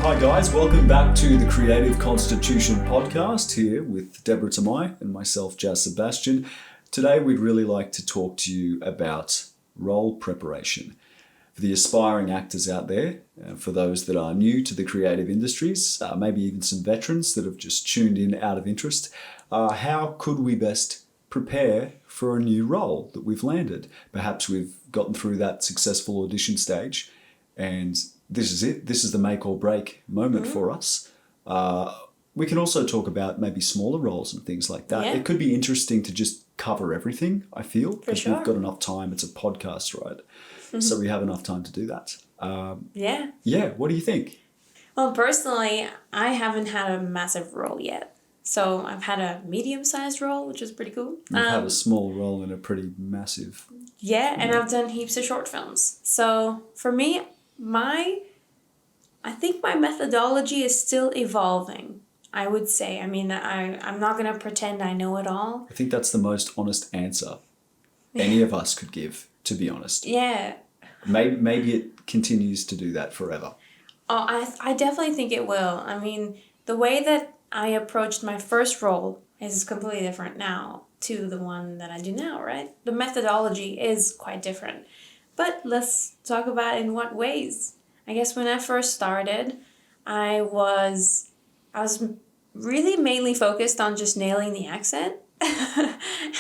Hi guys, welcome back to the Creative Constitution podcast here with Debora Tamay and myself, Sebastian. Today we'd really like to talk to you about role preparation. For the aspiring actors out there, for those that are new to the creative industries, maybe even some veterans that have just tuned in out of interest, how could we best prepare for a new role that we've landed? Perhaps we've gotten through that successful audition stage and this is it. This is the make or break moment for us. We can also talk about maybe smaller roles and things like that. Yeah. It could be interesting to just cover everything, I feel, because we've got enough time. It's a podcast, right? So we have enough time to do that. Yeah, what do you think? Well, personally, I haven't had a massive role yet. So I've had a medium-sized role, which is pretty cool. You've had a small role in a pretty massive... Yeah, and I've done heaps of short films. So for me, I think my methodology is still evolving, I would say. I mean, I'm not going to pretend I know it all. I think that's the most honest answer any of us could give, to be honest. Yeah. Maybe it continues to do that forever. Oh, I definitely think it will. I mean, the way that I approached my first role is completely different now to the one that I do now, right? The methodology is quite different. But let's talk about in what ways. I guess when I first started, I was really mainly focused on just nailing the accent.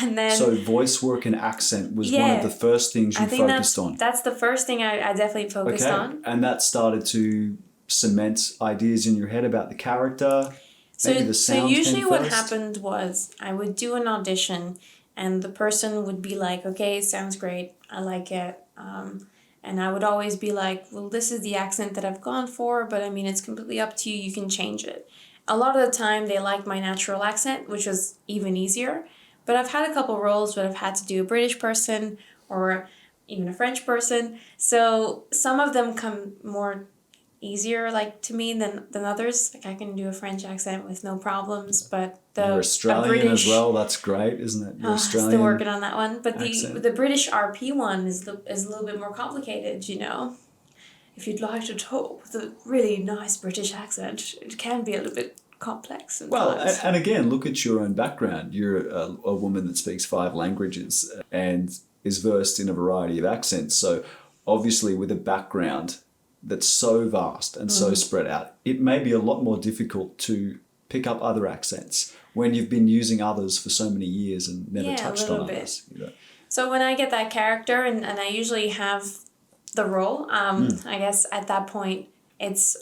And then so voice work and accent was one of the first things you focused on. That's the first thing I definitely focused on. And that started to cement ideas in your head about the character. So usually what happened was I would do an audition and the person would be like, okay, sounds great. I like it. And I would always be like, well, this is the accent that I've gone for, but I mean, it's completely up to you. You can change it. A lot of the time they liked my natural accent, which was even easier. But I've had a couple roles where I've had to do a British person or even a French person. So some of them come more easier like to me than others. Like I can do a French accent with no problems, but you're Australian as well. That's great, isn't it? You're Australian. Still working on that one, but the British RP one is a little bit more complicated. You know, if you'd like to talk with a really nice British accent, it can be a little bit complex. And again, look at your own background. You're a woman that speaks 5 languages and is versed in a variety of accents. So obviously, with a background that's so vast and so spread out, it may be a lot more difficult to pick up other accents when you've been using others for so many years and never touched on others. You know? So when I get that character and I usually have the role, I guess at that point, it's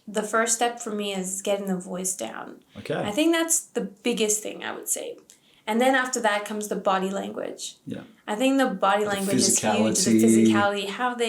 the first step for me is getting the voice down. Okay. I think that's the biggest thing I would say. And then after that comes the body language. Yeah. I think the body language is huge. The physicality,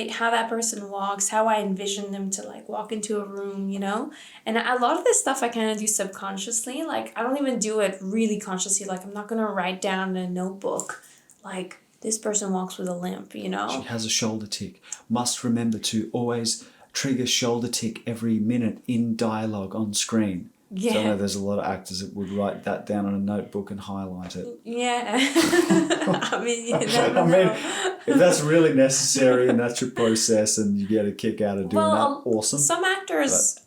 how that person walks, how I envision them to like walk into a room, you know? And a lot of this stuff I kind of do subconsciously. Like I don't even do it really consciously. Like I'm not going to write down in a notebook like this person walks with a limp, you know? She has a shoulder tick. Must remember to always trigger shoulder tick every minute in dialogue on screen. Yeah. So I know there's a lot of actors that would write that down on a notebook and highlight it. Yeah. I mean, you never know. If that's really necessary and that's your process and you get a kick out of doing that, awesome. Some actors,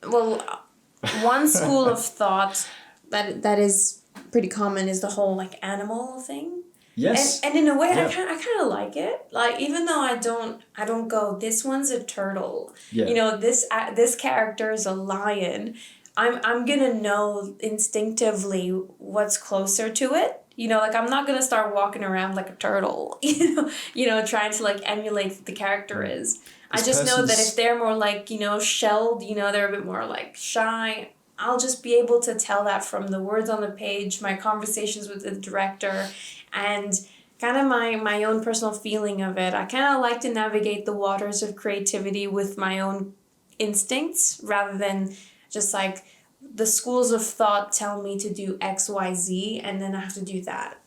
one school of thought that is pretty common is the whole like animal thing. Yes. And in a way, I kind of like it. Like even though I don't go, this one's a turtle. Yeah. You know, this character is a lion. I'm gonna know instinctively what's closer to it. You know, like I'm not gonna start walking around like a turtle, you know, trying to like emulate what the character is. I just know that if they're more like, you know, shelled, you know, they're a bit more like shy, I'll just be able to tell that from the words on the page, my conversations with the director, and kind of my own personal feeling of it. I kind of like to navigate the waters of creativity with my own instincts rather than just like the schools of thought tell me to do X, Y, Z, and then I have to do that.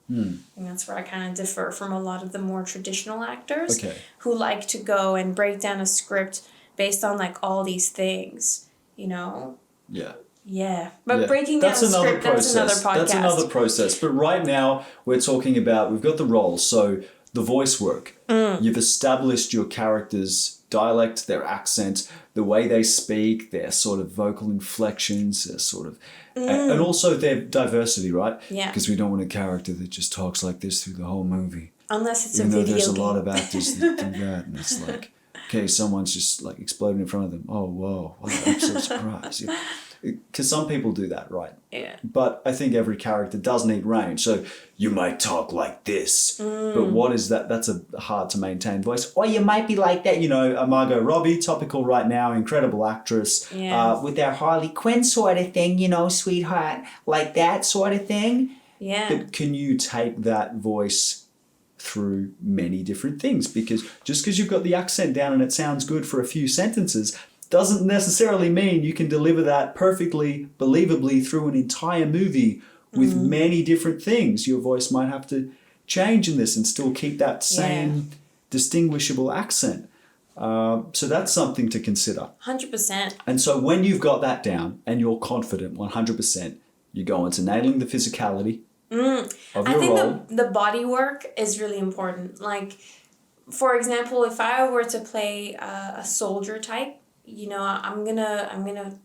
And that's where I kind of differ from a lot of the more traditional actors who like to go and break down a script based on like all these things, you know? Yeah. Yeah. But breaking down a script, that's another podcast. That's another process. But right now we're talking about, we've got the roles. So the voice work. You've established your character's dialect, their accent, the way they speak, their sort of vocal inflections, their sort of, and also their diversity, right? Yeah. Because we don't want a character that just talks like this through the whole movie. Unless it's Even a though video there's game. a lot of actors that do that, and it's like, okay, someone's just like exploding in front of them. Oh, whoa, I'm so surprised. Because some people do that, right? Yeah. But I think every character does need range. So you might talk like this, but what is that? That's a hard to maintain voice. Or you might be like that, you know, Margot Robbie, topical right now, incredible actress, with their Harley Quinn sort of thing, you know, sweetheart, like that sort of thing. Yeah. But can you take that voice through many different things? Because just because you've got the accent down and it sounds good for a few sentences doesn't necessarily mean you can deliver that perfectly, believably through an entire movie with many different things. Your voice might have to change in this and still keep that same distinguishable accent. So that's something to consider. 100%. And so when you've got that down and you're confident 100%, you go into nailing the physicality of your role. I think the body work is really important. Like, for example, if I were to play a soldier type, you know, I'm gonna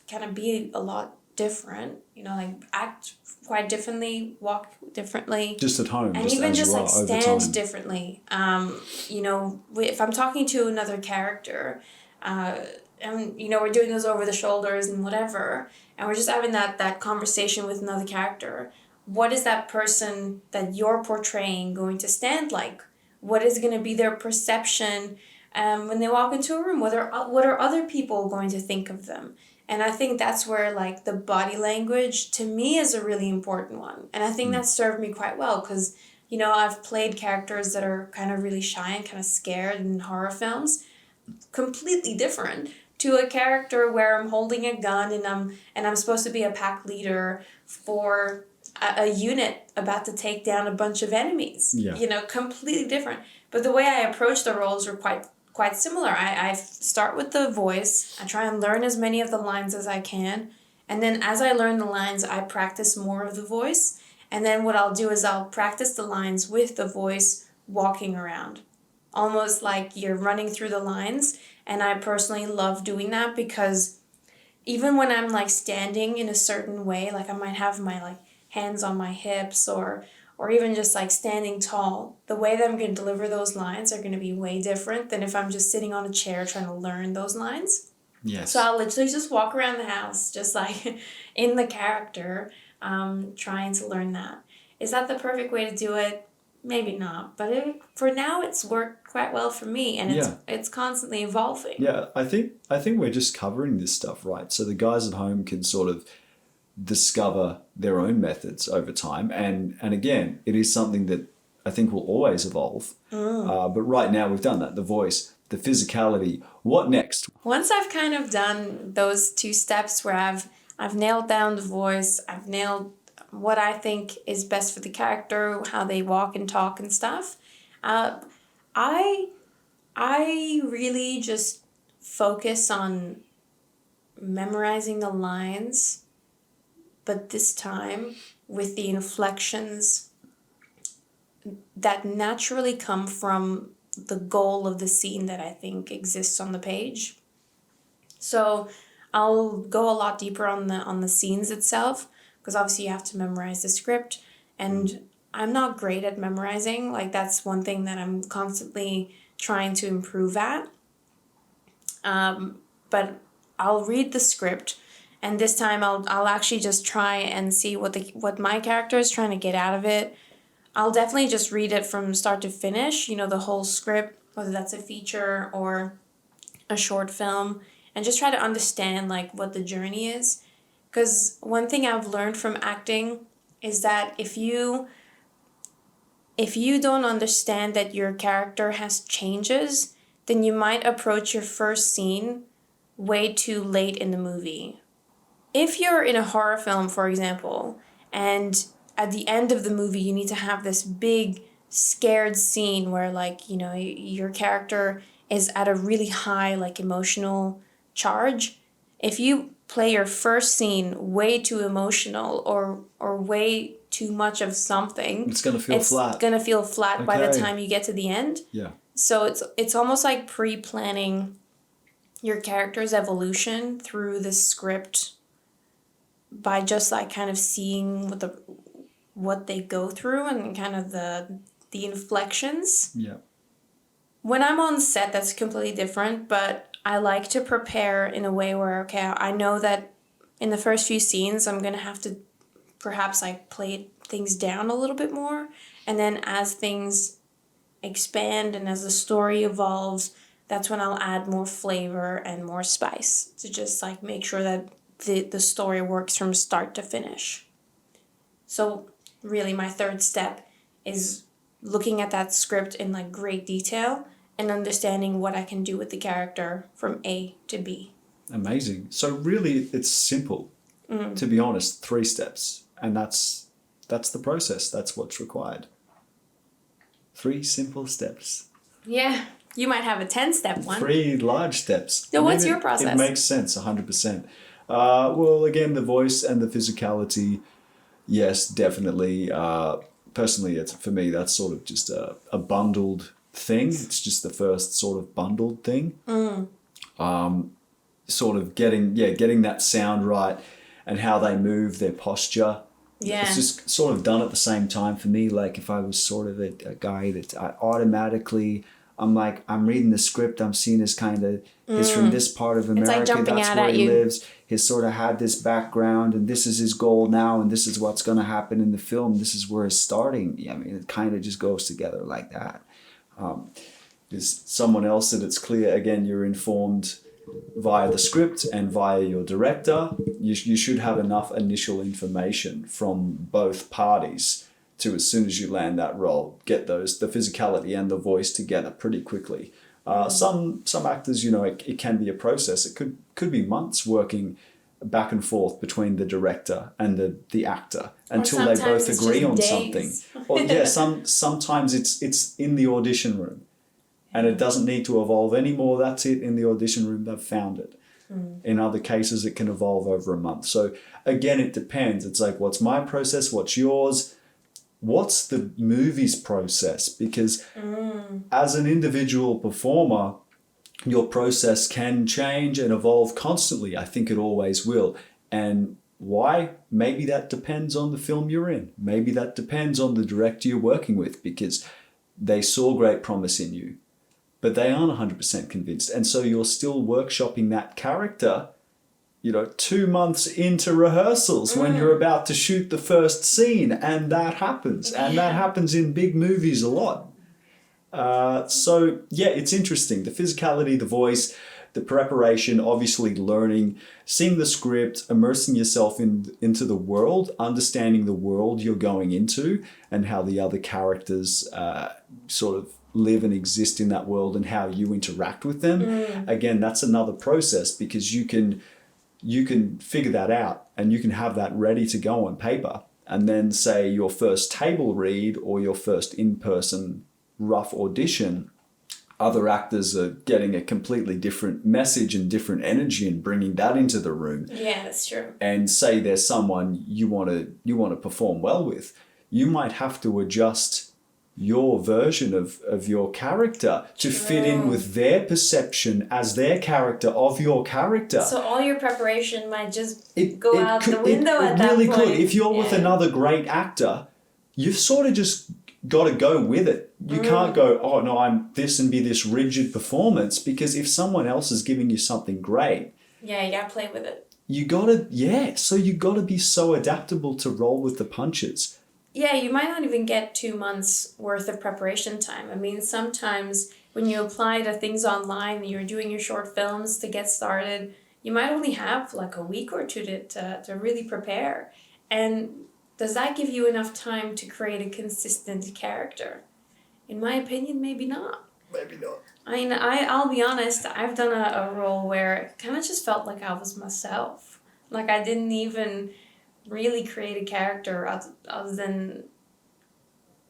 kind of be a lot different. You know, like act quite differently, walk differently, just at home, and just even as just you like are stand over time. differently. You know, if I'm talking to another character, and you know we're doing those over the shoulders and whatever, and we're just having that conversation with another character. What is that person that you're portraying going to stand like? What is going to be their perception when they walk into a room? What are other people going to think of them? And I think that's where like the body language to me is a really important one. And I think that served me quite well because, you know, I've played characters that are kind of really shy and kind of scared in horror films, completely different to a character where I'm holding a gun and I'm supposed to be a pack leader for a unit about to take down a bunch of enemies. Yeah. You know, completely different. But the way I approach the roles are quite similar. I start with the voice. I try and learn as many of the lines as I can. And then as I learn the lines, I practice more of the voice. And then what I'll do is I'll practice the lines with the voice walking around. Almost like you're running through the lines. And I personally love doing that because even when I'm like standing in a certain way, like I might have my like hands on my hips or even just like standing tall, the way that I'm going to deliver those lines are going to be way different than if I'm just sitting on a chair trying to learn those lines. Yes. So I'll literally just walk around the house just like in the character, trying to learn that. Is that the perfect way to do it? Maybe not, but for now it's worked quite well for me, and it's constantly evolving. Yeah, I think we're just covering this stuff, right? So the guys at home can sort of discover their own methods over time, and again, it is something that I think will always evolve. But right now we've done that: the voice, the physicality. What next? Once I've kind of done those two steps where I've nailed down the voice, I've nailed what I think is best for the character, how they walk and talk and stuff. I really just focus on memorizing the lines, but this time with the inflections that naturally come from the goal of the scene that I think exists on the page. So I'll go a lot deeper on the scenes itself, because obviously you have to memorize the script, and I'm not great at memorizing. Like, that's one thing that I'm constantly trying to improve at. But I'll read the script, and this time I'll actually just try and see what my character is trying to get out of it. I'll definitely just read it from start to finish, you know, the whole script, whether that's a feature or a short film, and just try to understand like what the journey is. Because one thing I've learned from acting is that if you don't understand that your character has changes, then you might approach your first scene way too late in the movie. If you're in a horror film, for example, and at the end of the movie you need to have this big scared scene where, like, you know, your character is at a really high like emotional charge, if you play your first scene way too emotional or way too much of something, it's going to feel flat. It's going to feel flat by the Okay. time you get to the end. Yeah. So it's almost like pre-planning your character's evolution through the script by just like kind of seeing what they go through and kind of the inflections. Yeah. When I'm on set, that's completely different, but I like to prepare in a way where, okay, I know that in the first few scenes, I'm going to have to perhaps like play things down a little bit more. And then as things expand and as the story evolves, that's when I'll add more flavor and more spice to just like make sure that the story works from start to finish. So really my third step is looking at that script in like great detail and understanding what I can do with the character from A to B. Amazing. So really it's simple, to be honest, 3 steps. And that's the process. That's what's required. 3 simple steps. Yeah. You might have a 10-step one. 3 large steps. So what's your process? It makes sense, 100%. Well, again, the voice and the physicality, yes, definitely. Personally, for me, that's sort of just a bundled thing. It's just the first sort of bundled thing. Sort of getting that sound right and how they move, their posture. Yeah. It's just sort of done at the same time for me. Like if I was sort of a guy that I automatically, I'm reading the script, I'm seeing this kind of, he's from this part of America, like jumping that's out where at he you. lives. He's sort of had this background and this is his goal now and this is what's going to happen in the film. This is where it's starting. I mean, it kind of just goes together like that. There's someone else that it's clear, again, you're informed via the script and via your director. You should have enough initial information from both parties to, as soon as you land that role, get the physicality and the voice together pretty quickly. Some actors, it can be a process. It could be months working back and forth between the director and the actor until they both agree on something. Or yeah, sometimes it's in the audition room. And it doesn't need to evolve anymore. That's it. In the audition room, they've found it. In other cases, it can evolve over a month. So again, it depends. It's like, what's my process? What's yours? What's the movie's process? Because as an individual performer, your process can change and evolve constantly. I think it always will. And why? Maybe that depends on the film you're in. Maybe that depends on the director you're working with, because they saw great promise in you, but they aren't 100% convinced. And so you're still workshopping that character, 2 months into rehearsals when you're about to shoot the first scene. And that happens. And that happens in big movies a lot. So yeah, it's interesting. The physicality, the voice, the preparation, obviously learning, seeing the script, immersing yourself into the world, understanding the world you're going into and how the other characters sort of live and exist in that world and how you interact with them. Again, that's another process, because you can figure that out and you can have that ready to go on paper. And then say your first table read or your first in-person rough audition, other actors are getting a completely different message and different energy and bringing that into the room. Yeah, that's true. And say there's someone you want to perform well with, you might have to adjust your version of your character to fit in with their perception as their character of your character. So all your preparation might just go out the window at that really point. Could. If you're with another great actor, you've sort of just got to go with it. You can't go, oh no, I'm this and be this rigid performance, because if someone else is giving you something great, yeah, you gotta play with it. So you gotta be so adaptable to roll with the punches. Yeah, you might not even get 2 months worth of preparation time. I mean, sometimes when you apply to things online and you're doing your short films to get started, you might only have like a week or two to really prepare. And does that give you enough time to create a consistent character? In my opinion, maybe not. Maybe not. I mean, I'll be honest, I've done a role where it kind of just felt like I was myself. Like I didn't even really create a character other than,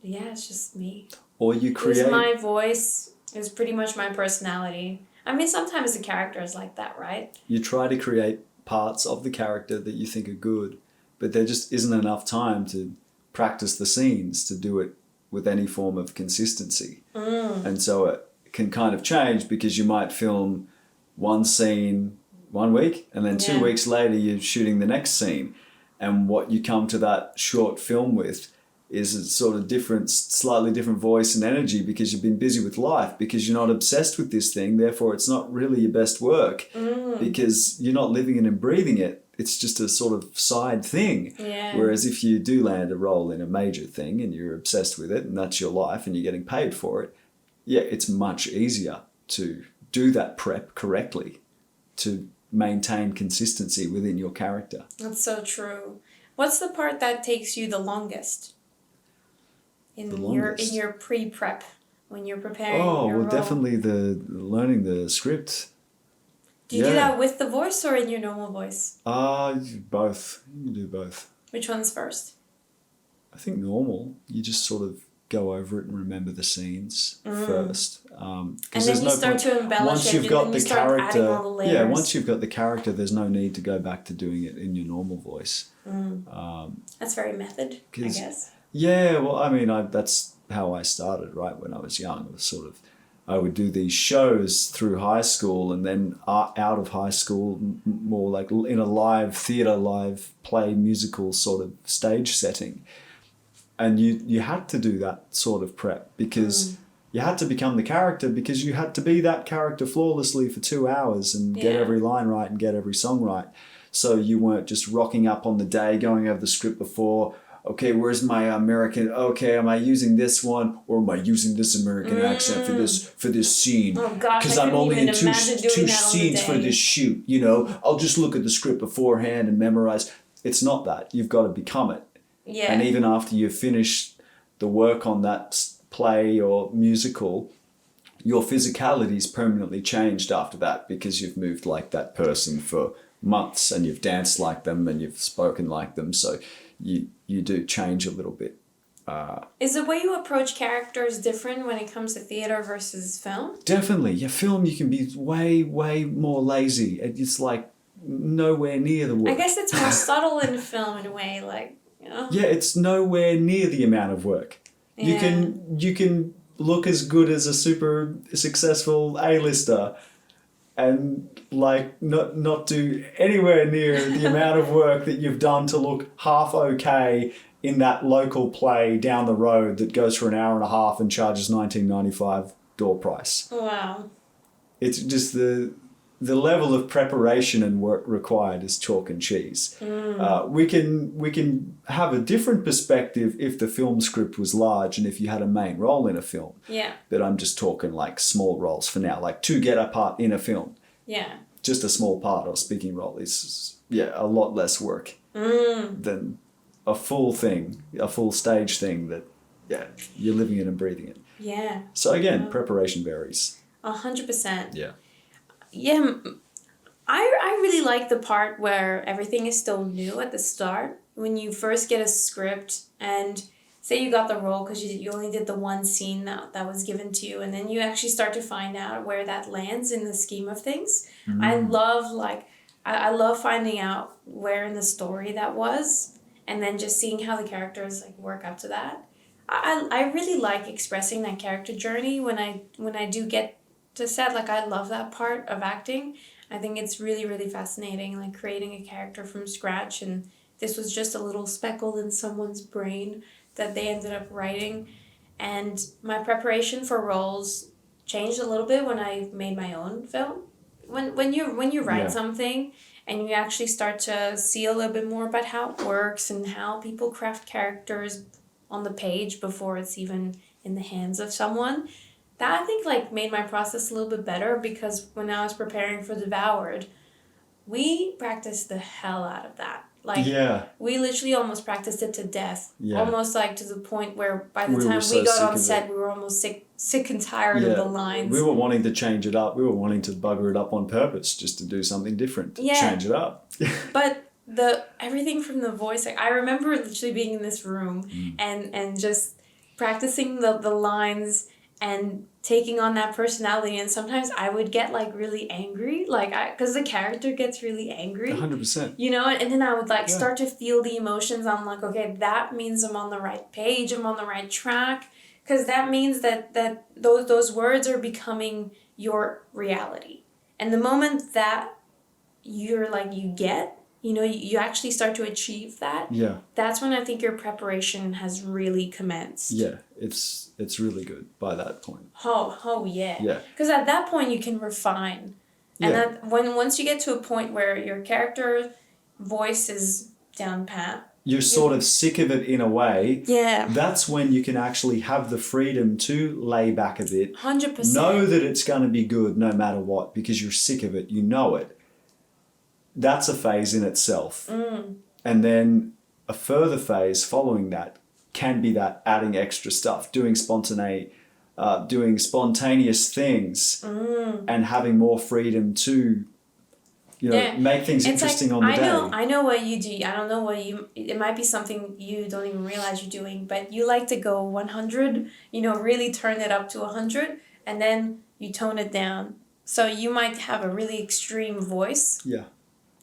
it's just me. Or you create... It was my voice. It was pretty much my personality. I mean, sometimes the character is like that, right? You try to create parts of the character that you think are good, but there just isn't enough time to practice the scenes to do it with any form of consistency. And so it can kind of change because you might film one scene 1 week and then 2 weeks later you're shooting the next scene. And what you come to that short film with is a sort of different, slightly different voice and energy because you've been busy with life, because you're not obsessed with this thing. Therefore, it's not really your best work because you're not living it and breathing it. It's just a sort of side thing. Yeah. Whereas if you do land a role in a major thing and you're obsessed with it and that's your life and you're getting paid for it, it's much easier to do that prep correctly, to maintain consistency within your character. That's so true. What's the part that takes you the longest in your pre-prep when you're preparing your role? Definitely the learning the script. Do you do that with the voice or in your normal voice? Both. You can do both. Which one's first? I think normal. You just sort of go over it and remember the scenes first. And then you start to embellish once it, you've got and the you start character, adding all the layers. once you've got the character, there's no need to go back to doing it in your normal voice. That's very method, I guess. Yeah, well, I mean, that's how I started, right? When I was young, it was I would do these shows through high school and then out of high school, more like in a live theatre, live play, musical sort of stage setting. And you had to do that sort of prep because you had to become the character, because you had to be that character flawlessly for 2 hours and get every line right and get every song right. So you weren't just rocking up on the day, going over the script before. Okay, where's my American? Okay, am I using this one or am I using this American accent for this scene? Oh gosh, because I I'm only in two two scenes for this shoot. I'll just look at the script beforehand and memorize. It's not that. You've got to become it. Yeah. And even after you finish the work on that play or musical, your physicality's permanently changed after that because you've moved like that person for months and you've danced like them and you've spoken like them. So you do change a little bit. Is the way you approach characters different when it comes to theatre versus film? Definitely. Yeah, film, you can be way, way more lazy. It's like nowhere near the work. I guess it's more subtle in film in a way, like, Yeah, it's nowhere near the amount of work. Yeah. You can look as good as a super successful A-lister and like not do anywhere near the amount of work that you've done to look half okay in that local play down the road that goes for an hour and a half and charges $19.95 door price. Wow. It's just the level of preparation and work required is chalk and cheese. We can have a different perspective if the film script was large and if you had a main role in a film. Yeah. But I'm just talking like small roles for now, like to get a part in a film. Yeah. Just a small part or speaking role is a lot less work than a full thing, a full stage thing that you're living it and breathing it. Yeah. So again, preparation varies. 100%. Yeah. Yeah, I really like the part where everything is still new at the start. When you first get a script and say you got the role because you only did the one scene that was given to you, and then you actually start to find out where that lands in the scheme of things. I love finding out where in the story that was, and then just seeing how the characters work up to that. I really like expressing that character journey when I do get to set. I love that part of acting. I think it's really, really fascinating, creating a character from scratch, and this was just a little speckle in someone's brain that they ended up writing. And my preparation for roles changed a little bit when I made my own film. When you write something and you actually start to see a little bit more about how it works and how people craft characters on the page before it's even in the hands of someone, that I think made my process a little bit better, because when I was preparing for Devoured, we practiced the hell out of that. We literally almost practiced it to death. Yeah. Almost to the point where by the time we got on set, we were almost sick and tired of the lines. We were wanting to change it up. We were wanting to bugger it up on purpose just to do something different. Change it up. But everything from the voice, I remember literally being in this room and just practicing the lines and taking on that personality. And sometimes I would get like really angry, because the character gets really angry. 100%. You know, and then I would like start to feel the emotions. I'm like, okay, that means I'm on the right page. I'm on the right track. Because that means that those words are becoming your reality. And the moment that you're like, you actually start to achieve that. Yeah. That's when I think your preparation has really commenced. Yeah, it's really good by that point. Oh yeah. Yeah. Because at that point you can refine. And that once you get to a point where your character voice is down pat. You're sort of sick of it in a way. Yeah. That's when you can actually have the freedom to lay back a bit. 100%. Know that it's going to be good no matter what because you're sick of it. You know it. That's a phase in itself. And then a further phase following that can be that adding extra stuff, doing spontaneous things and having more freedom to, make things interesting on the day. I know what you do. I don't know it might be something you don't even realize you're doing, but you like to go 100, really turn it up to 100 and then you tone it down. So you might have a really extreme voice. Yeah.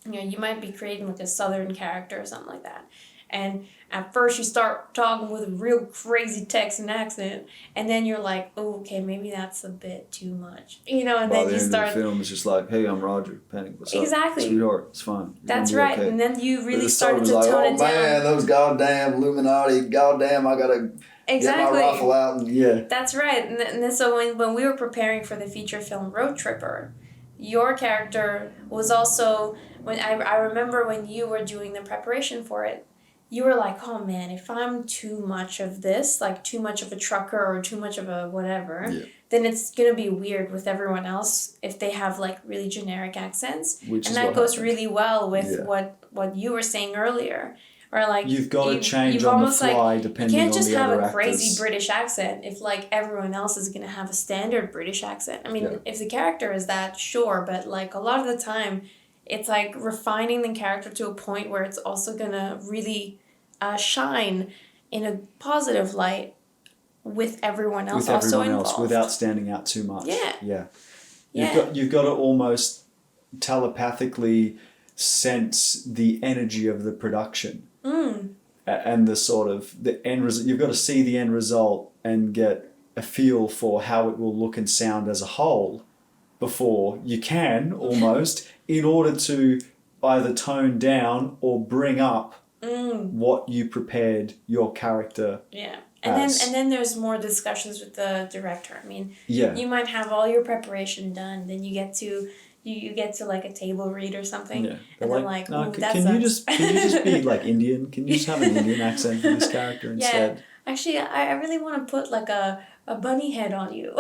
You might be creating like a southern character or something like that. And at first you start talking with a real crazy Texan accent, and then you're like, oh, okay, maybe that's a bit too much. And By then the you end start... of the film, it's just like, hey, I'm Roger Penning. What's up? Exactly. Sweetheart, it's fine. That's right. Okay. And then you really started to like, tone it down. Man, those goddamn Illuminati, goddamn, I gotta get my rifle out. And That's right. And then so when we were preparing for the feature film Road Tripper, your character was also... I remember when you were doing the preparation for it, you were like, oh man, if I'm too much of this, like too much of a trucker or too much of a whatever, then it's going to be weird with everyone else if they have like really generic accents. And that goes really well with what you were saying earlier. Or like you've got to change on the fly depending on the other actors. You can't just have a crazy British accent if like everyone else is going to have a standard British accent. I mean, if the character is that, sure, but like a lot of the time, it's like refining the character to a point where it's also going to really shine in a positive light with everyone else involved. Without standing out too much. Yeah. You've got to almost telepathically sense the energy of the production. And the sort of the end result. You've got to see the end result and get a feel for how it will look and sound as a whole before you can almost in order to either tone down or bring up what you prepared your character and then there's more discussions with the director. I mean, you might have all your preparation done, then you get to like a table read or something, and then like, no, that can you just be like Indian? Can you just have an Indian accent for this character instead? Actually, I really want to put like a bunny head on you.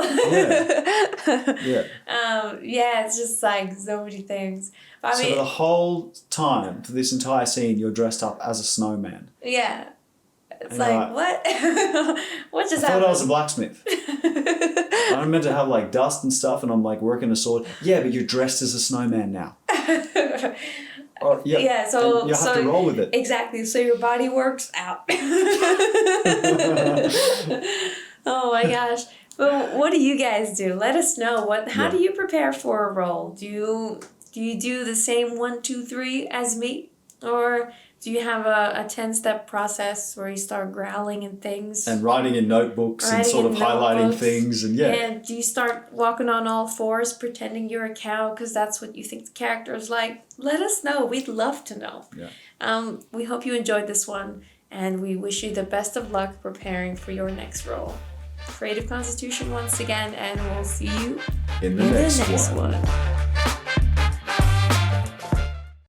It's just like so many things. But so the whole time for this entire scene, you're dressed up as a snowman. Yeah. It's like, what? What just happened? I thought I was a blacksmith. I'm meant to have like dust and stuff, and I'm like working a sword. Yeah, but you're dressed as a snowman now. So you have to roll with it. Exactly. So your body works out. Oh my gosh. Well, what do you guys do? Let us know. How do you prepare for a role? Do you do the same 1, 2, 3 as me? Or do you have a 10-step process where you start growling and things? And writing in notebooks and sort of highlighting things. And And do you start walking on all fours pretending you're a cow because that's what you think the character is like? Let us know. We'd love to know. We hope you enjoyed this one, and we wish you the best of luck preparing for your next role. Creative Constitution once again, and we'll see you in the next one.